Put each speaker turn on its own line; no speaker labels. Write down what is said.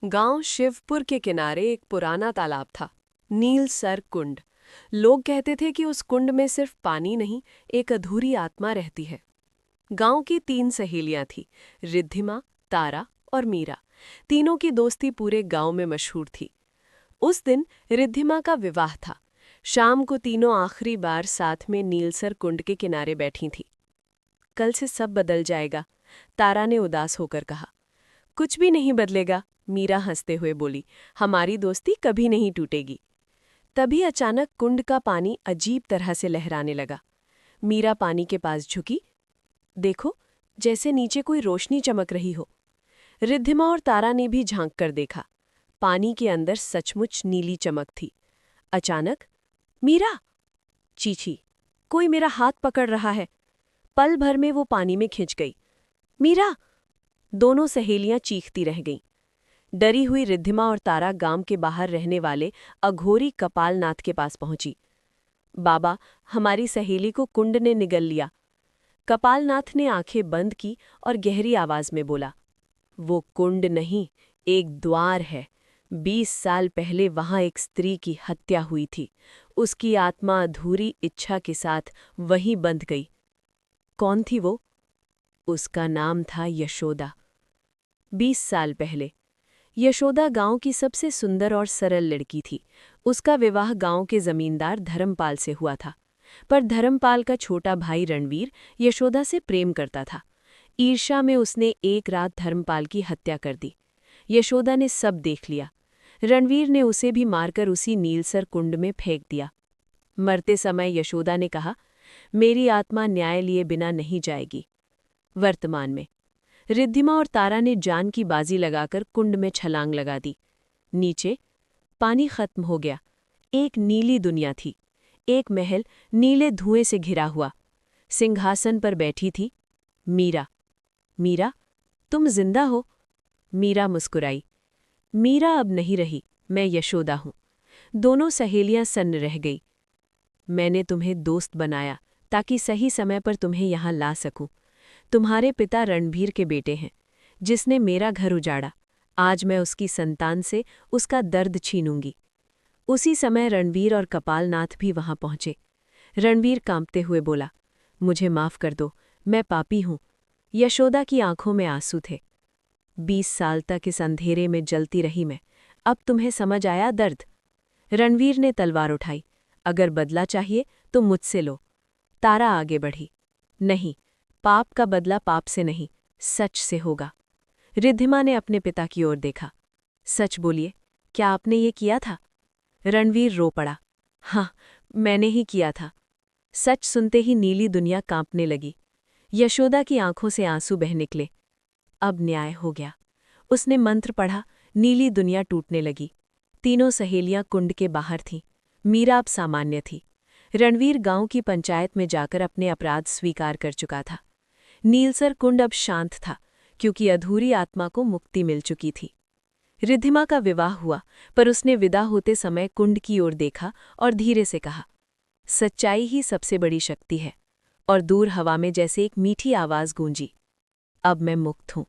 गांव शिवपुर के किनारे एक पुराना तालाब था, नीलसर कुंड। लोग कहते थे कि उस कुंड में सिर्फ पानी नहीं, एक अधूरी आत्मा रहती है। गांव की 3 सहेलियां थीं, रिद्धिमा, तारा और मीरा। तीनों की दोस्ती पूरे गांव में मशहूर थी। उस दिन रिद्धिमा का विवाह था। शाम को तीनों आखिरी बार साथ में नीलसर कुंड के किनारे बैठी थीं। कल से सब बदल जाएगा, तारा ने उदास होकर कहा। कुछ भी नहीं बदलेगा, मीरा हंसते हुए बोली। हमारी दोस्ती कभी नहीं टूटेगी। तभी अचानक कुंड का पानी अजीब तरह से लहराने लगा। मीरा पानी के पास झुकी। देखो, जैसे नीचे कोई रोशनी चमक रही हो। रिद्धिमा और तारा ने भी झांक कर देखा। पानी के अंदर सचमुच नीली चमक थी। अचानक, मीरा! चींची, कोई मेरा हाथ पकड़ रहा है। पल भर में वो पानी में खिंच गई। मीरा! दोनों सहेलियां चीखती रह गईं। डरी हुई रिद्धिमा और तारा गांव के बाहर रहने वाले अघोरी कपालनाथ के पास पहुंची। बाबा, हमारी सहेली को कुंड ने निगल लिया। कपालनाथ ने आंखें बंद की और गहरी आवाज में बोला, वो कुंड नहीं, एक द्वार है। 20 साल पहले वहां एक स्त्री की हत्या हुई थी। उसकी आत्मा अधूरी इच्छा के साथ वहीं बंध गई। कौन थी वो? उसका नाम था यशोदा। 20 साल पहले यशोदा गांव की सबसे सुंदर और सरल लड़की थी। उसका विवाह गांव के जमींदार धर्मपाल से हुआ था। पर धर्मपाल का छोटा भाई रणवीर यशोदा से प्रेम करता था। ईर्ष्या में उसने एक रात धर्मपाल की हत्या कर दी। यशोदा ने सब देख लिया। रणवीर ने उसे भी मारकर उसी नीलसर कुंड में फेंक दिया। मरते समय यशोदा ने कहा, मेरी आत्मा न्याय लिए बिना नहीं जाएगी। वर्तमान में रिद्धिमा और तारा ने जान की बाजी लगाकर कुंड में छलांग लगा दी। नीचे पानी खत्म हो गया। एक नीली दुनिया थी। एक महल नीले धुएं से घिरा हुआ। सिंहासन पर बैठी थी मीरा। मीरा, तुम जिंदा हो? मीरा मुस्कुराई। मीरा अब नहीं रही, मैं यशोदा हूं। दोनों सहेलियां सन्न रह गई। मैंने तुम्हें दोस्त बनाया ताकि सही समय पर तुम्हें यहां ला सकूं। तुम्हारे पिता रणभीर के बेटे हैं, जिसने मेरा घर उजाड़ा। आज मैं उसकी संतान से उसका दर्द छीनूंगी। उसी समय रणवीर और कपालनाथ भी वहां पहुंचे। रणवीर कांपते हुए बोला, मुझे माफ कर दो, मैं पापी हूं। यशोदा की आंखों में आंसू थे। 20 साल तक इस अंधेरे में जलती रही मैं। अब तुम्हें समझ आया दर्द? रणवीर ने तलवार उठाई। अगर बदला चाहिए तो मुझसे लो। तारा आगे बढ़ी। नहीं, पाप का बदला पाप से नहीं, सच से होगा। रिद्धिमा ने अपने पिता की ओर देखा। सच बोलिए, क्या आपने ये किया था? रणवीर रो पड़ा। हाँ, मैंने ही किया था। सच सुनते ही नीली दुनिया कांपने लगी। यशोदा की आंखों से आंसू बह निकले। अब न्याय हो गया। उसने मंत्र पढ़ा, नीली दुनिया टूटने लगी। तीनों सहेलियां कुंड के बाहर थीं। मीरा अब सामान्य थी। रणवीर गांव की पंचायत में जाकर अपने अपराध स्वीकार कर चुका था। नीलसर कुंड अब शांत था, क्योंकि अधूरी आत्मा को मुक्ति मिल चुकी थी। रिद्धिमा का विवाह हुआ, पर उसने विदा होते समय कुंड की ओर देखा और धीरे से कहा, सच्चाई ही सबसे बड़ी शक्ति है। और दूर हवा में जैसे एक मीठी आवाज गूंजी, अब मैं मुक्त हूं।